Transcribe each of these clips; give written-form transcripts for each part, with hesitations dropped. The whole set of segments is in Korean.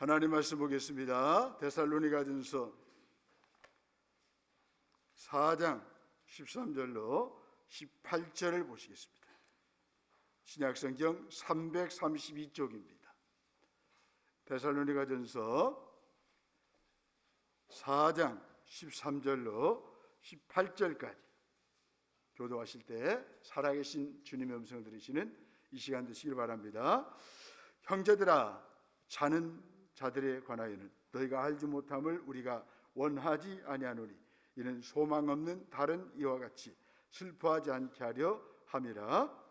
하나님 말씀 보겠습니다. 데살로니가전서 4장 13절로 18절을 보시겠습니다. 신약성경 332쪽입니다. 데살로니가전서 4장 13절로 18절까지 교도하실 때 살아계신 주님의 음성을 들으시는 이 시간 되시길 바랍니다. 형제들아, 자는 자들에 관하여는 너희가 알지 못함을 우리가 원하지 아니하노니 이는 소망 없는 다른 이와 같이 슬퍼하지 않게 하려 함이라.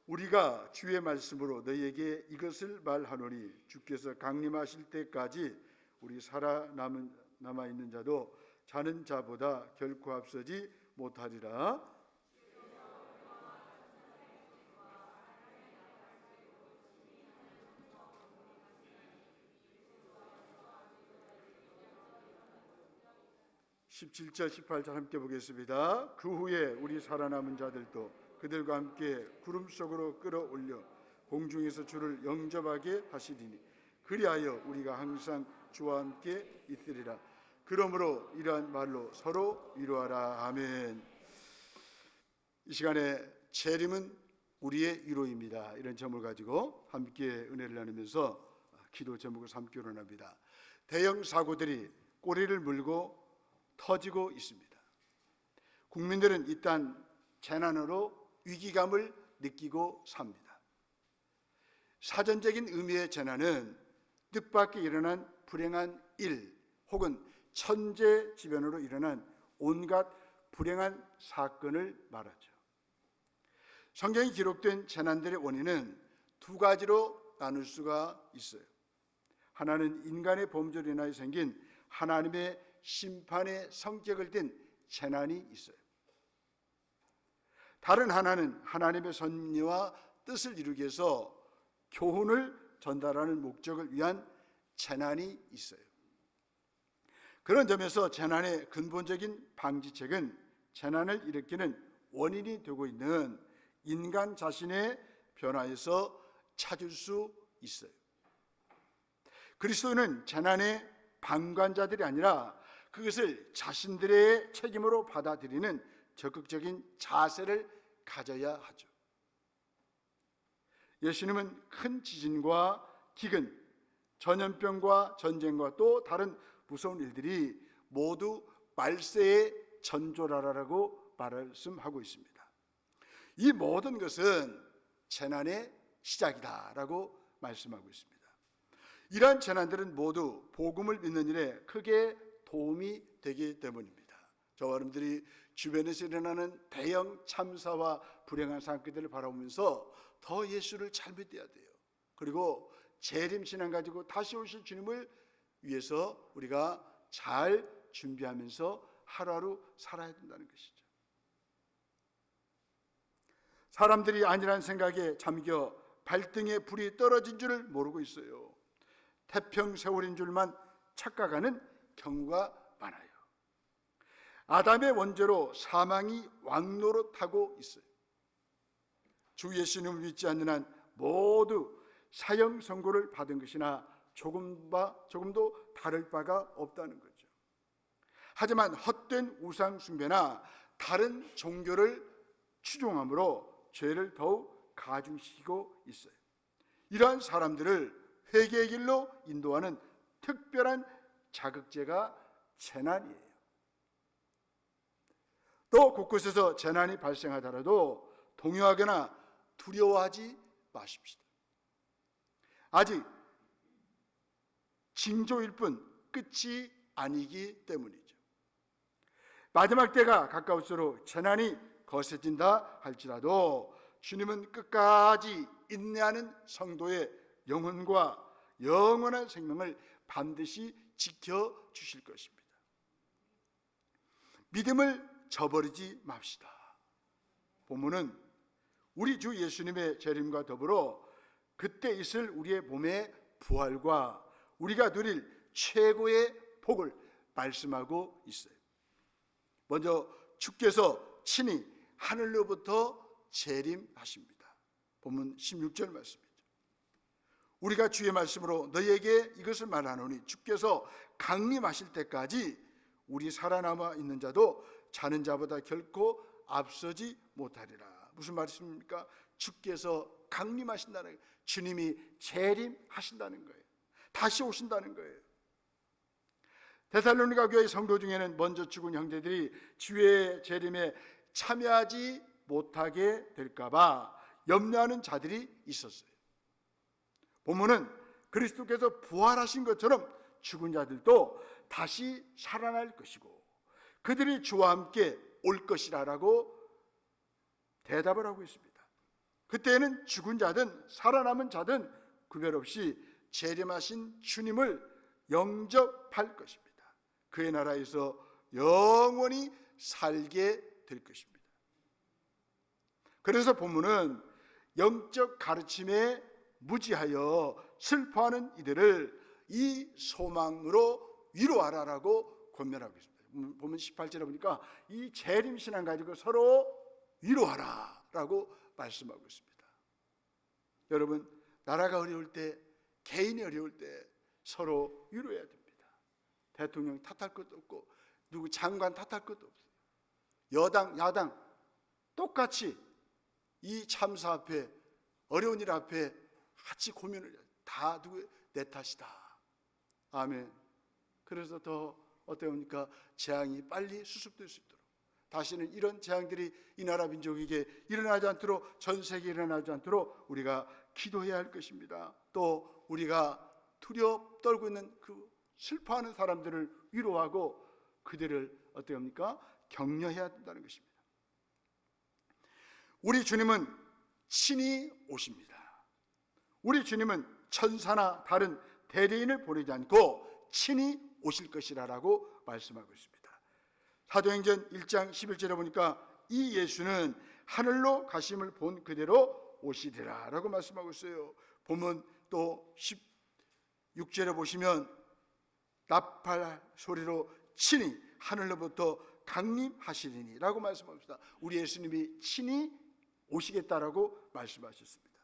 우리가 주의 말씀으로 너희에게 이것을 말하노니 주께서 강림하실 때까지 우리 남아 있는 자도 자는 자보다 결코 앞서지 못하리라. 17절 18절 함께 보겠습니다. 그 후에 우리 살아남은 자들도 그들과 함께 구름 속으로 끌어올려 공중에서 주를 영접하게 하시리니 그리하여 우리가 항상 주와 함께 있으리라. 그러므로 이러한 말로 서로 위로하라. 아멘. 이 시간에 재림은 우리의 위로입니다. 이런 점을 가지고 함께 은혜를 나누면서 기도 제목을 삼기로 합니다. 대형 사고들이 꼬리를 물고 터지고 있습니다. 국민들은 일단 재난으로 위기감을 느끼고 삽니다. 사전적인 의미의 재난은 뜻밖의 일어난 불행한 일 혹은 천재지변으로 일어난 온갖 불행한 사건을 말하죠. 성경에 기록된 재난들의 원인은 두 가지로 나눌 수가 있어요. 하나는 인간의 범죄로 인하여 생긴 하나님의 심판의 성격을 띤 재난이 있어요. 다른 하나는 하나님의 섭리와 뜻을 이루기 위해서 교훈을 전달하는 목적을 위한 재난이 있어요. 그런 점에서 재난의 근본적인 방지책은 재난을 일으키는 원인이 되고 있는 인간 자신의 변화에서 찾을 수 있어요. 그리스도는 재난의 방관자들이 아니라 그것을 자신들의 책임으로 받아들이는 적극적인 자세를 가져야 하죠. 예수님은 큰 지진과 기근, 전염병과 전쟁과 또 다른 무서운 일들이 모두 말세의 전조라라고 말씀하고 있습니다. 이 모든 것은 재난의 시작이다라고 말씀하고 있습니다. 이러한 재난들은 모두 복음을 믿는 일에 크게 도움이 되기 때문입니다. 저와 여러분들이 주변에서 일어나는 대형 참사와 불행한 사건들을 바라보면서 더 예수를 잘 믿어야 돼요. 그리고 재림신앙 가지고 다시 오실 주님을 위해서 우리가 잘 준비하면서 하루하루 살아야 된다는 것이죠. 사람들이 아니란 생각에 잠겨 발등에 불이 떨어진 줄을 모르고 있어요. 태평세월인 줄만 착각하는 경우가 많아요. 아담의 원죄로 사망이 왕노릇하고 있어요. 주 예수님을 믿지 않는 한 모두 사형 선고를 받은 것이나 조금도 다를 바가 없다는 거죠. 하지만 헛된 우상 숭배나 다른 종교를 추종함으로 죄를 더욱 가중시키고 있어요. 이러한 사람들을 회개의 길로 인도하는 특별한 자극제가 재난이에요. 또 곳곳에서 재난이 발생하더라도 동요하거나 두려워하지 마십시다. 아직 징조일 뿐 끝이 아니기 때문이죠. 마지막 때가 가까울수록 재난이 거세진다 할지라도 주님은 끝까지 인내하는 성도의 영혼과 영원한 생명을 반드시 지켜주실 것입니다. 믿음을 저버리지 맙시다. 본문은 우리 주 예수님의 재림과 더불어 그때 있을 우리의 몸의 부활과 우리가 누릴 최고의 복을 말씀하고 있어요. 먼저 주께서 친히 하늘로부터 재림하십니다. 본문 16절 말씀이죠. 우리가 주의 말씀으로 너희에게 이것을 말하노니 주께서 강림하실 때까지 우리 살아남아 있는 자도 자는 자보다 결코 앞서지 못하리라. 무슨 말씀입니까? 주께서 강림하신다는 거예요. 주님이 재림하신다는 거예요. 다시 오신다는 거예요. 데살로니가 교회 성도 중에는 먼저 죽은 형제들이 주의 재림에 참여하지 못하게 될까 봐 염려하는 자들이 있었어요. 본문은 그리스도께서 부활하신 것처럼 죽은 자들도 다시 살아날 것이고 그들이 주와 함께 올 것이라고 대답을 하고 있습니다. 그때는 죽은 자든 살아남은 자든 구별 없이 재림하신 주님을 영접할 것입니다. 그의 나라에서 영원히 살게 될 것입니다. 그래서 본문은 영적 가르침에 무지하여 슬퍼하는 이들을 이 소망으로 위로하라라고 권면하고 있습니다. 보면 18절에 보니까 이 재림신앙 가지고 서로 위로하라라고 말씀하고 있습니다. 여러분, 나라가 어려울 때, 개인이 어려울 때 서로 위로해야 됩니다. 대통령 탓할 것도 없고 누구 장관 탓할 것도 없어요. 여당, 야당 똑같이 이 참사 앞에, 어려운 일 앞에 같이 고민을 해요. 다 누구 내 탓이다. 아멘. 그래서 더 어떻습니까? 재앙이 빨리 수습될 수 있도록, 다시는 이런 재앙들이 이 나라 민족에게 일어나지 않도록, 전 세계에 일어나지 않도록 우리가 기도해야 할 것입니다. 또 우리가 두렵 떨고 있는 그 슬퍼하는 사람들을 위로하고 그들을 어떻게 합니까? 격려해야 된다는 것입니다. 우리 주님은 친히 오십니다. 우리 주님은 천사나 다른 대리인을 보내지 않고 친히 오실 것이라고 말씀하고 있습니다. 사도행전 1장 11절에 보니까 이 예수는 하늘로 가심을 본 그대로 오시리라 라고 말씀하고 있어요. 보면 또 16절에 보시면 나팔 소리로 친히 하늘로부터 강림하시리니 라고 말씀합니다. 우리 예수님이 친히 오시겠다라고 말씀하셨습니다.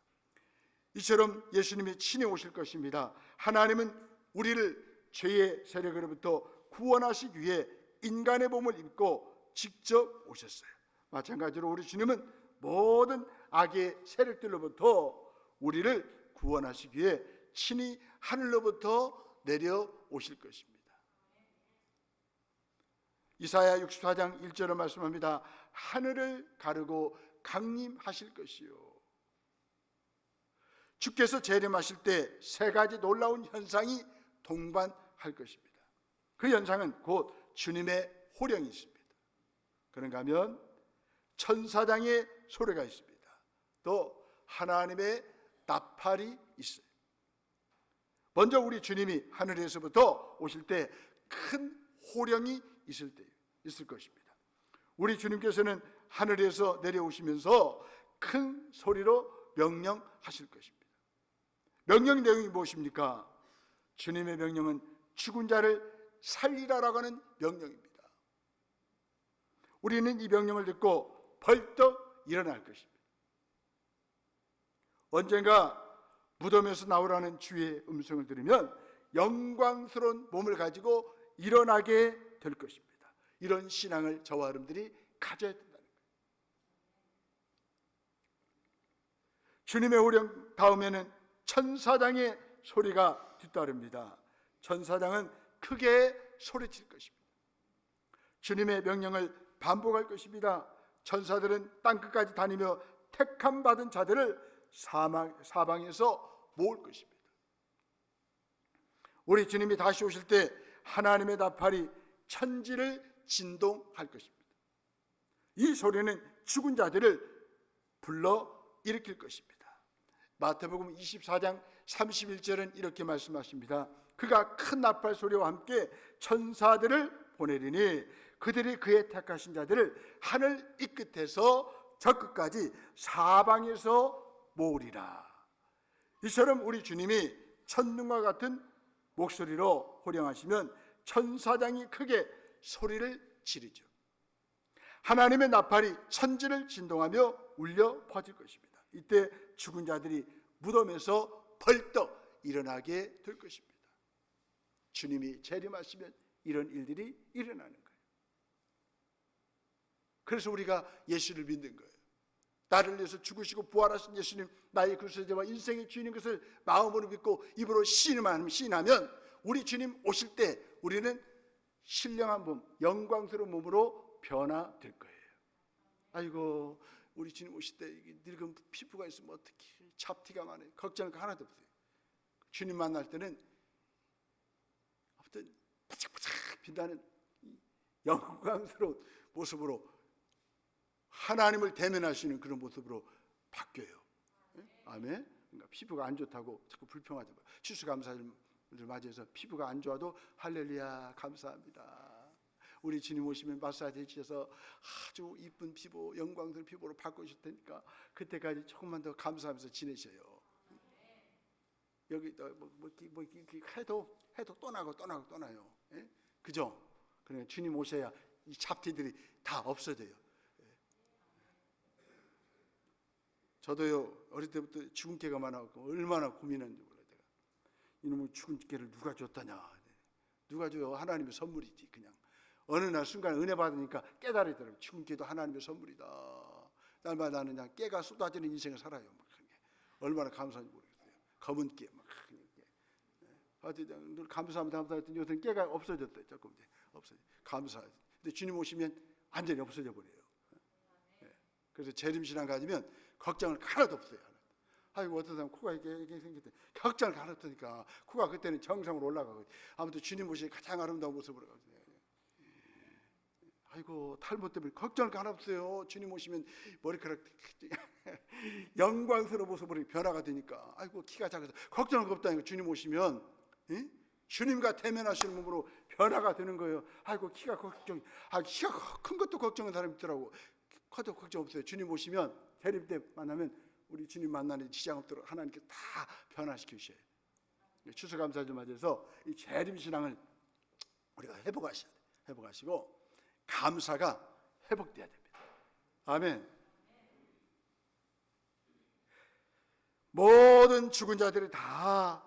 이처럼 예수님이 친히 오실 것입니다. 하나님은 우리를 죄의 세력으로부터 구원하시기 위해 인간의 몸을 입고 직접 오셨어요. 마찬가지로 우리 주님은 모든 악의 세력들로부터 우리를 구원하시기 위해 친히 하늘로부터 내려오실 것입니다. 이사야 64장 1절로 말씀합니다. 하늘을 가르고 강림하실 것이요. 주께서 재림하실 때 세 가지 놀라운 현상이 동반할 것입니다. 그 현상은 곧 주님의 호령이 있습니다. 그런가 하면 천사장의 소리가 있습니다. 또 하나님의 나팔이 있어요. 먼저 우리 주님이 하늘에서부터 오실 때 큰 호령이 있을 것입니다. 우리 주님께서는 하늘에서 내려오시면서 큰 소리로 명령하실 것입니다. 명령 내용이 무엇입니까? 주님의 명령은 죽은 자를 살리라라고 하는 명령입니다. 우리는 이 명령을 듣고 벌떡 일어날 것입니다. 언젠가 무덤에서 나오라는 주의 음성을 들으면 영광스러운 몸을 가지고 일어나게 될 것입니다. 이런 신앙을 저와 여러분들이 가져야 된다는 거예요. 주님의 호령 다음에는 천사장의 소리가 뒤따릅니다. 천사장은 크게 소리칠 것입니다. 주님의 명령을 반복할 것입니다. 천사들은 땅끝까지 다니며 택함 받은 자들을 사방에서 모을 것입니다. 우리 주님이 다시 오실 때 하나님의 나팔이 천지를 진동할 것입니다. 이 소리는 죽은 자들을 불러 일으킬 것입니다. 마태복음 24장 31절은 이렇게 말씀하십니다. 그가 큰 나팔 소리와 함께 천사들을 보내리니 그들이 그의 택하신 자들을 하늘 이 끝에서 저 끝까지 사방에서 모으리라. 이처럼 우리 주님이 천둥과 같은 목소리로 호령하시면 천사장이 크게 소리를 지르죠. 하나님의 나팔이 천지를 진동하며 울려 퍼질 것입니다. 이때 죽은 자들이 무덤에서 벌떡 일어나게 될 것입니다. 주님이 재림하시면 이런 일들이 일어나는 거예요. 그래서 우리가 예수를 믿는 거예요. 나를 위해서 죽으시고 부활하신 예수님, 나의 구세주와 인생의 주인인 것을 마음으로 믿고 입으로 시인하면 우리 주님 오실 때 우리는 신령한 몸, 영광스러운 몸으로 변화될 거예요. 아이고, 우리 주님 오실 때 늙은 피부가 있으면 어떻게 잡티가 많아요. 걱정할 거 하나도 없어요. 주님 만날 때는 아무튼 바짝바짝 빛나는 영광스러운 모습으로 하나님을 대면하시는 그런 모습으로 바뀌어요. 아멘. 그러니까 피부가 안 좋다고 자꾸 불평하지 마요. 추수감사를 맞이해서 피부가 안 좋아도 할렐루야 감사합니다. 우리 주님 오시면 마사지 해주셔서 아주 이쁜 피부, 영광스러운 피부로 바꾸실 테니까 그때까지 조금만 더 감사하면서 지내셔요. 여기 해도 떠나요. 예? 그죠? 그러니까 주님 오셔야 이 잡티들이 다 없어져요. 저도요, 어릴 때부터 죽은 깨가 많아갖고 얼마나 고민했는지 몰라요. 내가 이놈의 죽은 깨를 누가 줬다냐. 누가 줘요? 하나님의 선물이지. 그냥 어느 날 순간 은혜 받으니까 깨달으더라고요. 죽은 깨도 하나님의 선물이다. 날마다 나는 그냥 깨가 쏟아지는 인생을 살아요. 막 얼마나 감사한지 모르겠어요. 검은 깨, 막 늘 감사합니다 했더니 요새 깨가 없어졌어요. 조금 이제 없어져. 감사하지. 근데 주님 오시면 완전히 없어져 버려요. 그래서 재림신앙 가지면 걱정을 하나도 없어요. 아이고, 어떤 사람 코가 이렇게 생겼대. 걱정을 하나도 없으니까 코가 그때는 정상으로 올라가고, 아무튼 주님 모시는 가장 아름다운 모습으로 가거든요. 아이고, 탈모 때문에 걱정을 하나 없어요. 주님 오시면 머리카락 영광스러운 모습으로 변화가 되니까, 아이고, 키가 작아서 걱정할 거 없다니까. 주님 오시면 주님과 대면하시는 몸으로 변화가 되는 거예요. 아이고, 키가 큰 것도 걱정하는 사람이 있더라고. 커도 걱정 없어요. 주님 오시면 재림 때 만나면 우리 주님 만나는 지장 없도록 하나님께 다 변화시켜 주셔요. 추수감사절 맞이해서 이 재림 신앙을 우리가 회복하셔야 돼요. 회복하시고 감사가 회복돼야 됩니다. 아멘. 모든 죽은 자들이 다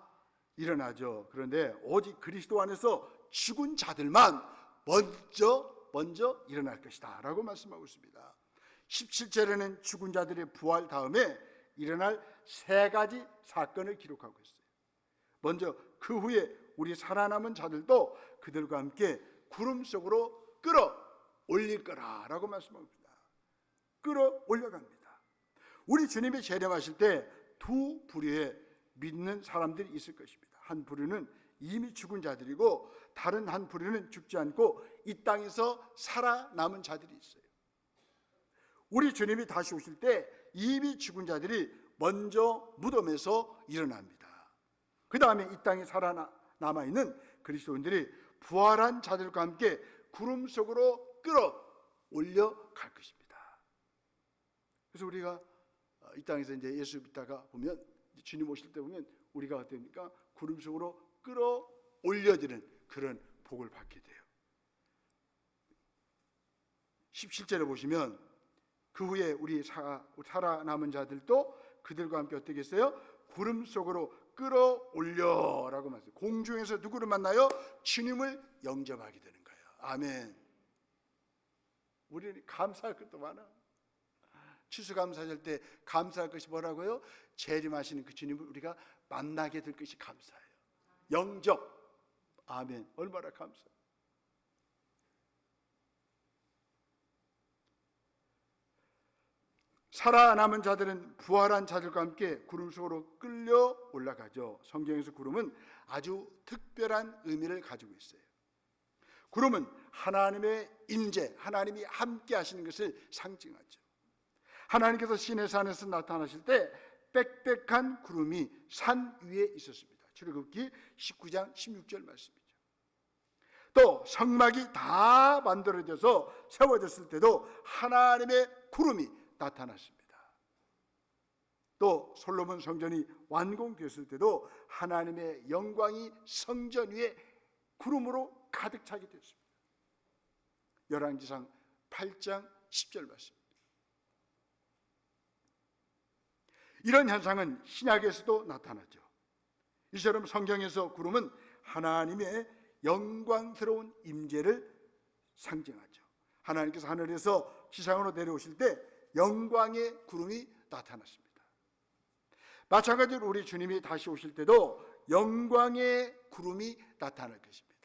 일어나죠. 그런데 오직 그리스도 안에서 죽은 자들만 먼저 일어날 것이다 라고 말씀하고 있습니다. 17절에는 죽은 자들의 부활 다음에 일어날 세 가지 사건을 기록하고 있어요. 먼저 그 후에 우리 살아남은 자들도 그들과 함께 구름 속으로 끌어올릴 거라라고 말씀하고 있습니다. 끌어올려갑니다. 우리 주님이 재림하실 때 두 부류의 믿는 사람들이 있을 것입니다. 한 부류는 이미 죽은 자들이고 다른 한 부류는 죽지 않고 이 땅에서 살아남은 자들이 있어요. 우리 주님이 다시 오실 때 이미 죽은 자들이 먼저 무덤에서 일어납니다. 그 다음에 이 땅에 살아남아있는 그리스도인들이 부활한 자들과 함께 구름 속으로 끌어올려 갈 것입니다. 그래서 우리가 이 땅에서 이제 예수 믿다가 보면 주님 오실 때 보면 우리가 어떻습니까? 구름 속으로 끌어올려지는 그런 복을 받게 돼요. 17절에 보시면 그 후에 우리 살아남은 자들도 그들과 함께 어떻게 했어요? 구름 속으로 끌어올려라고 말했어요. 공중에서 누구를 만나요? 주님을 영접하게 되는 거예요. 아멘. 우리는 감사할 것도 많아. 추수감사절 때 감사할 것이 뭐라고요? 재림하시는 그 주님을 우리가 만나게 될 것이 감사해요. 영접. 아멘. 얼마나 감사해요. 살아남은 자들은 부활한 자들과 함께 구름 속으로 끌려 올라가죠. 성경에서 구름은 아주 특별한 의미를 가지고 있어요. 구름은 하나님의 임재, 하나님이 함께 하시는 것을 상징하죠. 하나님께서 시내산에서 나타나실 때 빽빽한 구름이 산 위에 있었습니다. 출애굽기 19장 16절 말씀이죠. 또 성막이 다 만들어져서 세워졌을 때도 하나님의 구름이 나타났습니다. 또 솔로몬 성전이 완공됐을 때도 하나님의 영광이 성전 위에 구름으로 가득 차게 됐습니다. 열왕기상 8장 10절 말씀입니다. 이런 현상은 신약에서도 나타나죠. 이처럼 성경에서 구름은 하나님의 영광스러운 임재를 상징하죠. 하나님께서 하늘에서 지상으로 내려오실 때 영광의 구름이 나타났습니다. 마찬가지로 우리 주님이 다시 오실 때도 영광의 구름이 나타날 것입니다.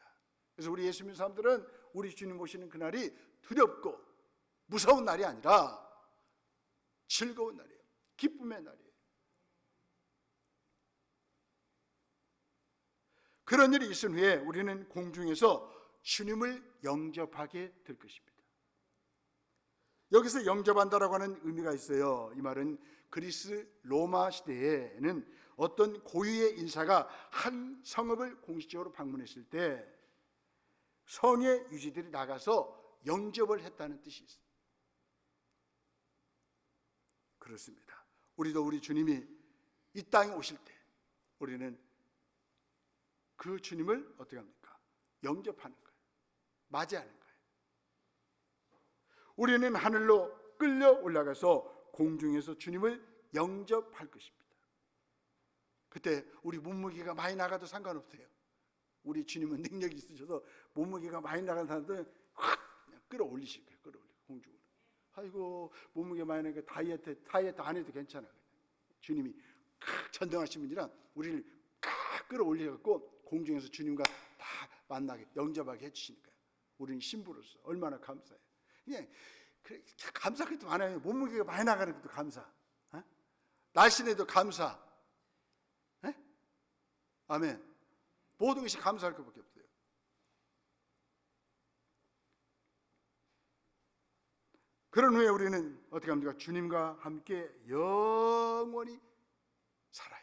그래서 우리 예수 믿는 사람들은 우리 주님 오시는 그날이 두렵고 무서운 날이 아니라 즐거운 날이에요. 기쁨의 날이에요. 그런 일이 있은 후에 우리는 공중에서 주님을 영접하게 될 것입니다. 여기서 영접한다라고 하는 의미가 있어요. 이 말은 그리스 로마 시대에는 어떤 고유의 인사가 한 성읍을 공식적으로 방문했을 때 성의 유지들이 나가서 영접을 했다는 뜻이 있어요. 그렇습니다. 우리도 우리 주님이 이 땅에 오실 때 우리는 그 주님을 어떻게 합니까? 영접하는 거예요. 맞이하는 거예요. 우리는 하늘로 끌려 올라가서 공중에서 주님을 영접할 것입니다. 그때 우리 몸무게가 많이 나가도 상관없어요. 우리 주님은 능력이 있으셔서 몸무게가 많이 나간 사람들은 확 그냥 끌어올리실 거예요. 끌어올리고 공중으로. 아이고 몸무게 많이 나니까 다이어트 안 해도 괜찮아요. 주님이 전등하신 분이라 우리를 끌어올려갖고 공중에서 주님과 다 만나게 영접하게 해주시니까요. 우리는 신부로서 얼마나 감사해요. 그냥 감사할 것도 많아요. 몸무게가 많이 나가는 것도 감사, 날씬해도 감사, 아멘. 모든 것이 감사할 것밖에 없어요. 그런 후에 우리는 어떻게 합니까? 주님과 함께 영원히 살아요.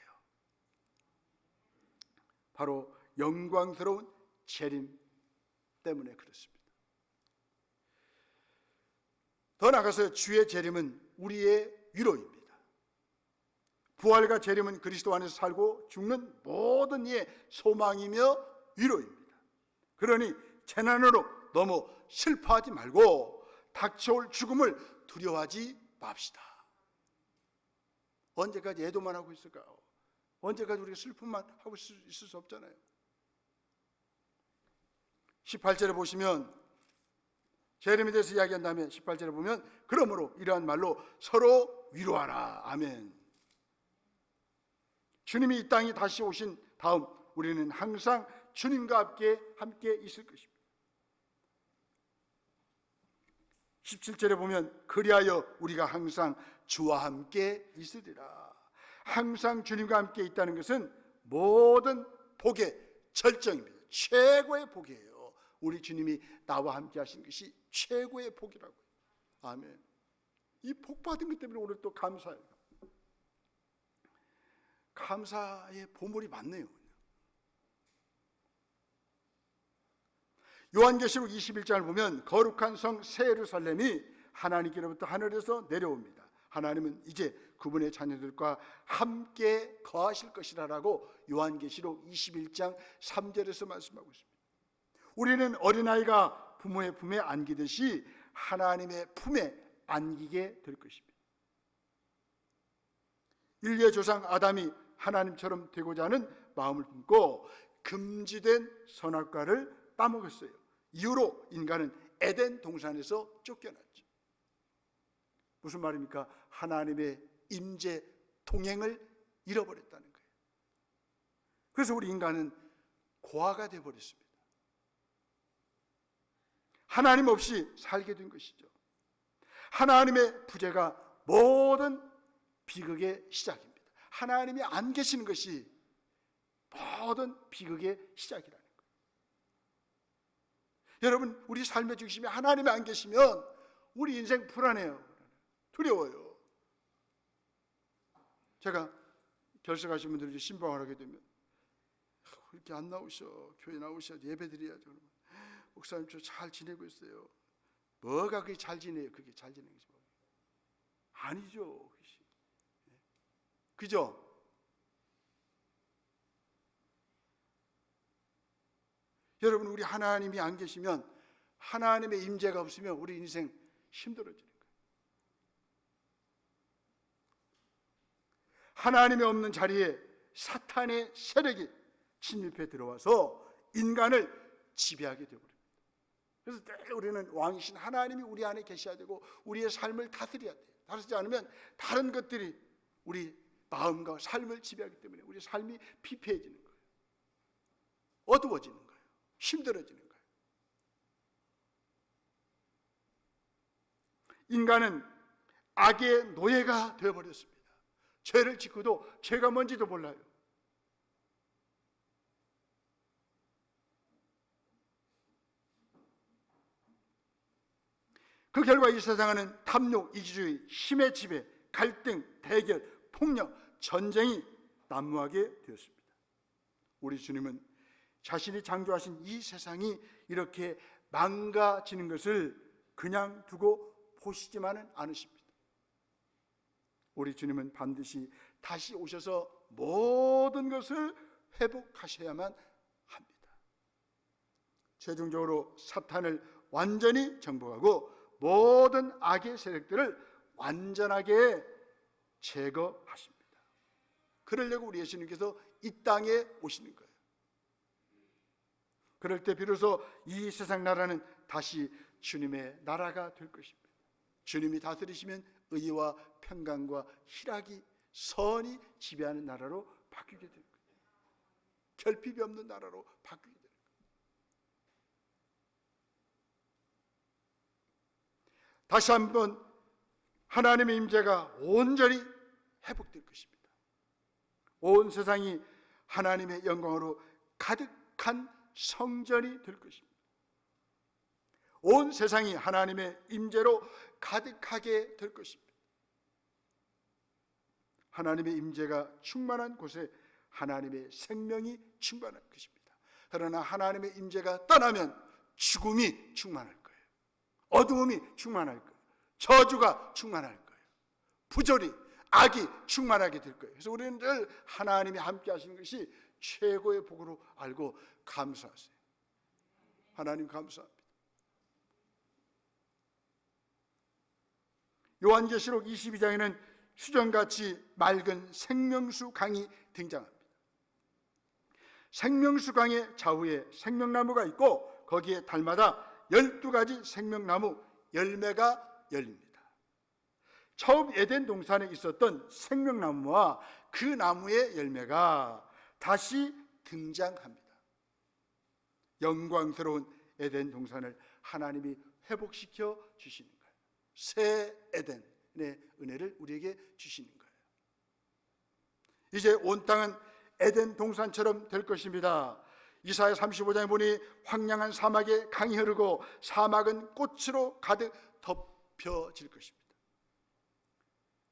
바로 영광스러운 재림 때문에 그렇습니다. 더 나아가서 주의 재림은 우리의 위로입니다. 부활과 재림은 그리스도 안에서 살고 죽는 모든 이의 소망이며 위로입니다. 그러니 재난으로 너무 슬퍼하지 말고 닥쳐올 죽음을 두려워하지 맙시다. 언제까지 애도만 하고 있을까요? 언제까지 우리가 슬픔만 하고 있을 수 없잖아요. 18절에 보시면 재림에 대해서 이야기한 다음에 18절에 보면 그러므로 이러한 말로 서로 위로하라. 아멘. 주님이 이 땅에 다시 오신 다음 우리는 항상 주님과 함께 있을 것입니다. 17절에 보면 그리하여 우리가 항상 주와 함께 있으리라. 항상 주님과 함께 있다는 것은 모든 복의 절정입니다. 최고의 복이에요. 우리 주님이 나와 함께 하신 것이 최고의 복이라고요. 아멘. 이 복 받은 것 때문에 오늘 또 감사해요. 감사의 보물이 많네요. 요한계시록 21장을 보면 거룩한 성 새 예루살렘이 하나님께로부터 하늘에서 내려옵니다. 하나님은 이제 그분의 자녀들과 함께 거하실 것이라고 요한계시록 21장 3절에서 말씀하고 있습니다. 우리는 어린아이가 부모의 품에 안기듯이 하나님의 품에 안기게 될 것입니다. 인류의 조상 아담이 하나님처럼 되고자 하는 마음을 품고 금지된 선악과를 따먹었어요. 이후로 인간은 에덴 동산에서 쫓겨났죠. 무슨 말입니까? 하나님의 임재 동행을 잃어버렸다는 거예요. 그래서 우리 인간은 고아가 되어버렸습니다. 하나님 없이 살게 된 것이죠. 하나님의 부재가 모든 비극의 시작입니다. 하나님이 안 계시는 것이 모든 비극의 시작이라는 거예요. 여러분, 우리 삶의 중심에 하나님이 안 계시면 우리 인생 불안해요. 두려워요. 제가 결석하신 분들이 신방을 하게 되면 이렇게 안 나오셔, 교회 나오셔, 예배 드려야죠. 목사님 저 잘 지내고 있어요. 뭐가 그게 잘 지내요? 그게 잘 지내는 거지 뭐. 아니죠. 그죠? 여러분, 우리 하나님이 안 계시면, 하나님의 임재가 없으면 우리 인생 힘들어지는 거예요. 하나님이 없는 자리에 사탄의 세력이 침입해 들어와서 인간을 지배하게 되어버립니다. 그래서 늘 우리는 왕이신 하나님이 우리 안에 계셔야 되고 우리의 삶을 다스려야 돼요. 다스리지 않으면 다른 것들이 우리 마음과 삶을 지배하기 때문에 우리 삶이 피폐해지는 거예요. 어두워지는 거예요. 힘들어지는 거예요. 인간은 악의 노예가 되어버렸습니다. 죄를 짓고도 죄가 뭔지도 몰라요. 그 결과 이 세상에는 탐욕, 이기주의, 힘의 지배, 갈등, 대결, 폭력, 전쟁이 난무하게 되었습니다. 우리 주님은 자신이 창조하신 이 세상이 이렇게 망가지는 것을 그냥 두고 보시지만은 않으십니다. 우리 주님은 반드시 다시 오셔서 모든 것을 회복하셔야만 합니다. 최종적으로 사탄을 완전히 정복하고 모든 악의 세력들을 완전하게 제거하십니다. 그러려고 우리 예수님께서 이 땅에 오시는 거예요. 그럴 때 비로소 이 세상 나라는 다시 주님의 나라가 될 것입니다. 주님이 다스리시면 의와 평강과 희락이 선이 지배하는 나라로 바뀌게 될 거예요. 결핍이 없는 나라로 바뀌게 될 거예요. 다시 한번 하나님의 임재가 온전히 회복될 것입니다. 온 세상이 하나님의 영광으로 가득한 성전이 될 것입니다. 온 세상이 하나님의 임재로 가득하게 될 것입니다. 하나님의 임재가 충만한 곳에 하나님의 생명이 충만할 것입니다. 그러나 하나님의 임재가 떠나면 죽음이 충만할 거예요. 어두움이 충만할 거예요. 저주가 충만할 거예요. 부조리, 악이 충만하게 될 거예요. 그래서 우리는 늘 하나님이 함께 하시는 것이 최고의 복으로 알고 감사하세요. 하나님 감사합니다. 요한계시록 22장에는 수정같이 맑은 생명수 강이 등장합니다. 생명수 강의 좌우에 생명나무가 있고 거기에 달마다 12가지 생명나무 열매가 열립니다. 처음 에덴 동산에 있었던 생명나무와 그 나무의 열매가 다시 등장합니다. 영광스러운 에덴 동산을 하나님이 회복시켜 주시는 거예요. 새 에덴의 은혜를 우리에게 주시는 거예요. 이제 온 땅은 에덴 동산처럼 될 것입니다. 이사야 35장에 보니 황량한 사막에 강이 흐르고 사막은 꽃으로 가득 덮여질 것입니다.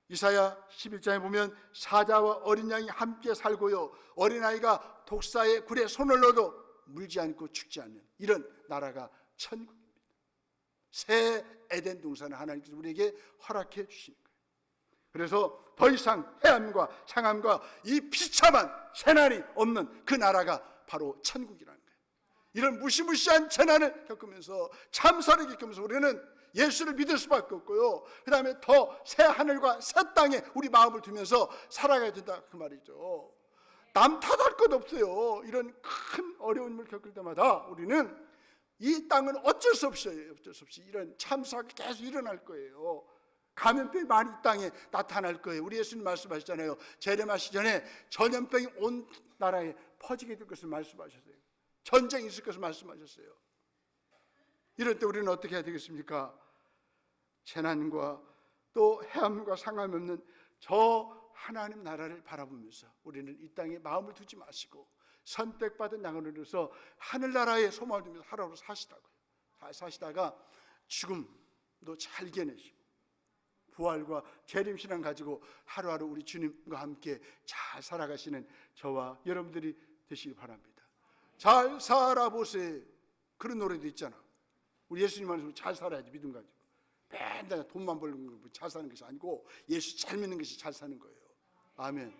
이사야 11장에 보면 사자와 어린 양이 함께 살고요, 어린아이가 독사의 굴에 손을 넣어도 물지 않고 죽지 않는 이런 나라가 천국입니다. 새 에덴 동산을 하나님께서 우리에게 허락해 주시는 거예요. 그래서 더 이상 해함과 상함과 이 비참한 재난이 없는 그 나라가 바로 천국이라는 거예요. 이런 무시무시한 재난을 겪으면서 참사를 겪으면서 우리는 예수를 믿을 수밖에 없고요, 그 다음에 더 새 하늘과 새 땅에 우리 마음을 두면서 살아가야 된다 그 말이죠. 남 탓할 것 없어요. 이런 큰 어려움을 겪을 때마다 우리는 이 땅은 어쩔 수 없이 이런 참사가 계속 일어날 거예요. 감염병이 많이 이 땅에 나타날 거예요. 우리 예수님 말씀하셨잖아요. 재림하시기 전에 전염병이 온 나라에 퍼지게 될 것을 말씀하셨어요. 전쟁이 있을 것을 말씀하셨어요. 이럴 때 우리는 어떻게 해야 되겠습니까? 재난과 또 해함과 상함이 없는 저 하나님 나라를 바라보면서 우리는 이 땅에 마음을 두지 마시고 선택받은 양으로서 하늘나라에 소망을 두면서 하루하루 사시다가 죽음도 잘 이겨내시고 부활과 재림신앙 가지고 하루하루 우리 주님과 함께 잘 살아가시는 저와 여러분들이 되시기 바랍니다. 잘 살아보세요. 그런 노래도 있잖아. 우리 예수님 안에서 잘 살아야지. 믿음 가지고 맨날 돈만 벌는 거 잘 사는 것이 아니고 예수 잘 믿는 것이 잘 사는 거예요. 아멘.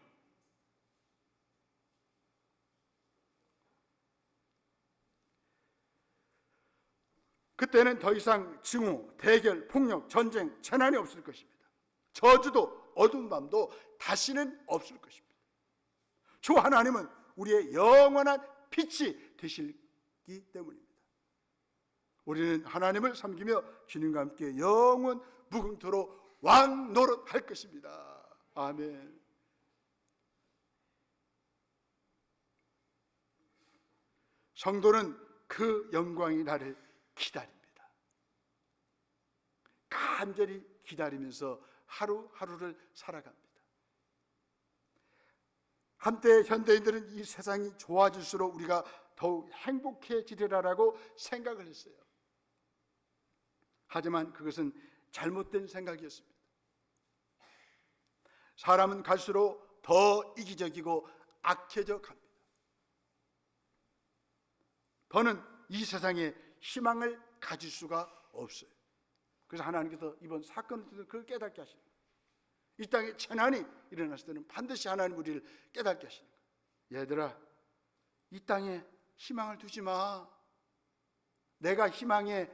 그때는 더 이상 증오, 대결, 폭력, 전쟁, 재난이 없을 것입니다. 저주도 어두운 밤도 다시는 없을 것입니다. 주 하나님은 우리의 영원한 빛이 되시기 때문입니다. 우리는 하나님을 섬기며 주님과 함께 영원 무궁토록 왕 노릇할 것입니다. 아멘. 성도는 그 영광이 나를 기다립니다. 간절히 기다리면서 하루하루를 살아갑니다. 한때 현대인들은 이 세상이 좋아질수록 우리가 더욱 행복해지리라고 생각을 했어요. 하지만 그것은 잘못된 생각이었습니다. 사람은 갈수록 더 이기적이고 악해져 갑니다. 더는 이 세상에 희망을 가질 수가 없어요. 그래서 하나님께서 이번 사건을 통해서 그걸 깨닫게 하시는 거예요. 이 땅에 재난이 일어났을 때는 반드시 하나님 우리를 깨닫게 하시는 거예요. 얘들아, 이 땅에 희망을 두지 마. 내가 희망의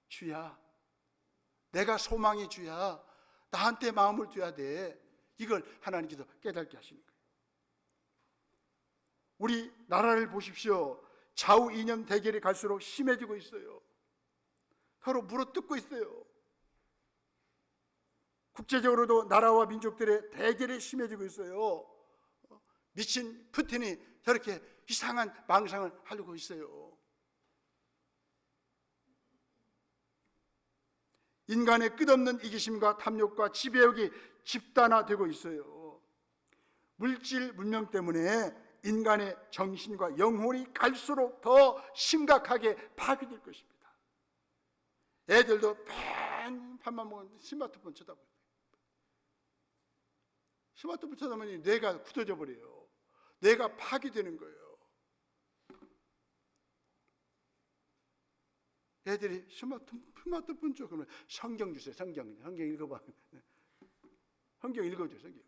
주야. 내가 소망의 주야. 나한테 마음을 둬야 돼. 이걸 하나님께서 깨닫게 하시는 거예요. 우리 나라를 보십시오. 좌우 이념 대결이 갈수록 심해지고 있어요. 서로 물어뜯고 있어요. 국제적으로도 나라와 민족들의 대결이 심해지고 있어요. 미친 푸틴이 저렇게 이상한 망상을 하려고 있어요. 인간의 끝없는 이기심과 탐욕과 지배욕이 집단화되고 있어요. 물질 문명 때문에 인간의 정신과 영혼이 갈수록 더 심각하게 파괴될 것입니다. 애들도 맨 밥만 먹으면 스마트폰 쳐다봐요. 스마트폰 쳐다보니 뇌가 굳어져 버려요. 뇌가 파괴되는 거예요. 애들이 스마트폰 줘. 그러면 성경 주세요. 성경 읽어봐. 성경 읽어줘. 성경.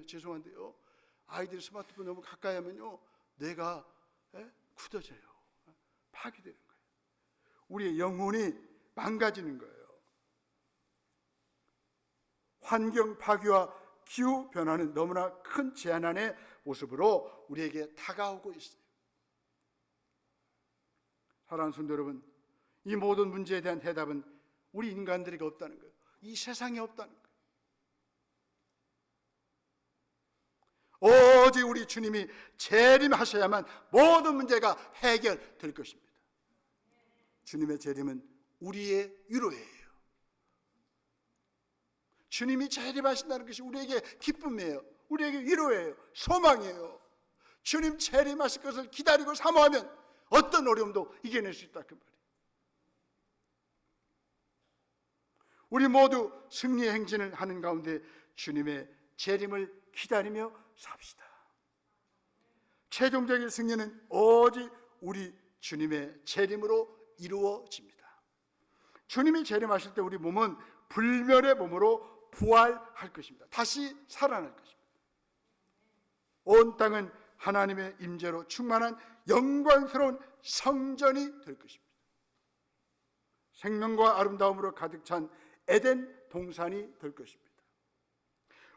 죄송한데요. 아이들이 스마트폰 너무 가까이 하면요, 뇌가 굳어져요. 파괴되는 거예요. 우리의 영혼이 망가지는 거예요. 환경 파괴와 기후 변화는 너무나 큰 재난의 모습으로 우리에게 다가오고 있어요. 사랑하는 성도 여러분, 이 모든 문제에 대한 해답은 우리 인간들에게 없다는 거예요. 이 세상에 없다는 거예요. 오직 우리 주님이 재림하셔야만 모든 문제가 해결될 것입니다. 주님의 재림은 우리의 위로예요. 주님이 재림하신다는 것이 우리에게 기쁨이에요. 우리에게 위로예요. 소망이에요. 주님 재림하실 것을 기다리고 사모하면 어떤 어려움도 이겨낼 수 있다 그 말이에요. 우리 모두 승리의 행진을 하는 가운데 주님의 재림을 기다리며 삽시다. 최종적인 승리는 오직 우리 주님의 재림으로 이루어집니다. 주님이 재림하실 때 우리 몸은 불멸의 몸으로 부활할 것입니다. 다시 살아날 것입니다. 온 땅은 하나님의 임재로 충만한 영광스러운 성전이 될 것입니다. 생명과 아름다움으로 가득 찬 에덴 동산이 될 것입니다.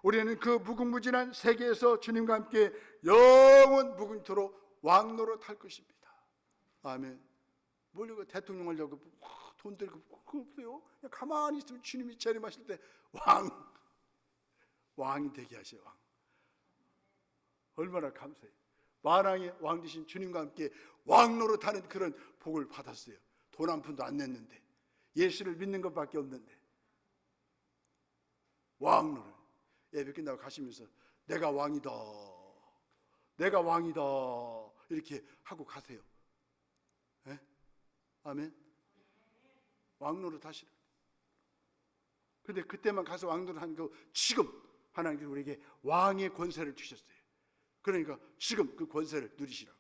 우리는 그 무궁무진한 세계에서 주님과 함께 영원 무궁토록 왕노릇 할 것입니다. 아멘. 뭘 이거 대통령 하려고 돈 들고 그거 없어요. 그냥 가만히 있으면 주님이 재림하실 때 왕이 되게 하셔요. 왕. 얼마나 감사해요. 만왕의 왕 되신 주님과 함께 왕노릇하는 그런 복을 받았어요. 돈 한 푼도 안 냈는데, 예수를 믿는 것밖에 없는데 왕노릇. 예배 끝나고 가시면서 내가 왕이다, 내가 왕이다 이렇게 하고 가세요. 네? 아멘. 왕노릇 하시라. 그런데 그때만 가서 왕노릇 하는 거, 지금 하나님께서 우리에게 왕의 권세를 주셨어요. 그러니까 지금 그 권세를 누리시라고.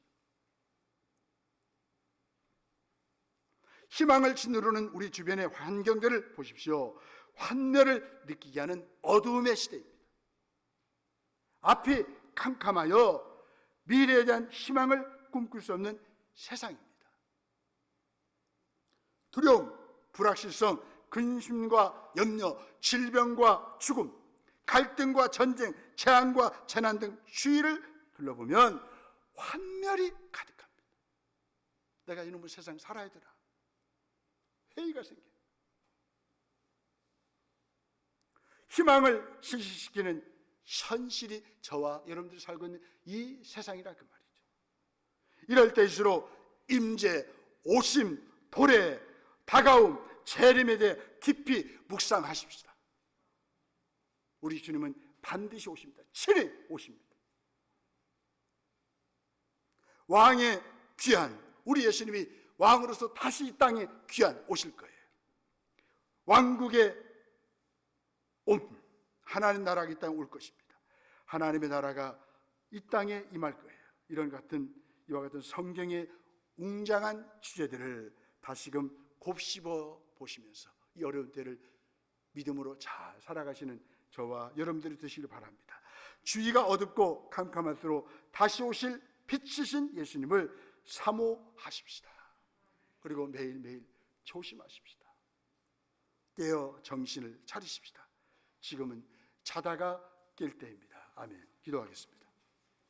희망을 짓누르는 우리 주변의 환경들을 보십시오. 환멸을 느끼게 하는 어두움의 시대입니다. 앞이 캄캄하여 미래에 대한 희망을 꿈꿀 수 없는 세상입니다. 두려움, 불확실성, 근심과 염려, 질병과 죽음, 갈등과 전쟁, 재앙과 재난 등 주위를 둘러보면 환멸이 가득합니다. 내가 이놈의 세상 살아야 되나? 회의가 생겨요. 희망을 실시시키는 현실이 저와 여러분들이 살고 있는 이 세상이라 그 말이죠. 이럴 때일수록 임재, 오심, 도래, 다가옴, 재림에 대해 깊이 묵상하십시다. 우리 주님은 반드시 오십니다. 친히 오십니다. 왕의 귀한, 우리 예수님이 왕으로서 다시 이 땅에 귀한 오실 거예요. 왕국의 하나님 나라가 이 땅에 올 것입니다. 하나님의 나라가 이 땅에 임할 거예요. 이와 같은 성경의 웅장한 주제들을 다시금 곱씹어 보시면서 이 어려운 때를 믿음으로 잘 살아가시는 저와 여러분들이 되시길 바랍니다. 주위가 어둡고 캄캄할수록 다시 오실 빛이신 예수님을 사모하십시다. 그리고 매일매일 조심하십시다. 깨어 정신을 차리십시다. 지금은 자다가 깰 때입니다. 아멘. 기도하겠습니다.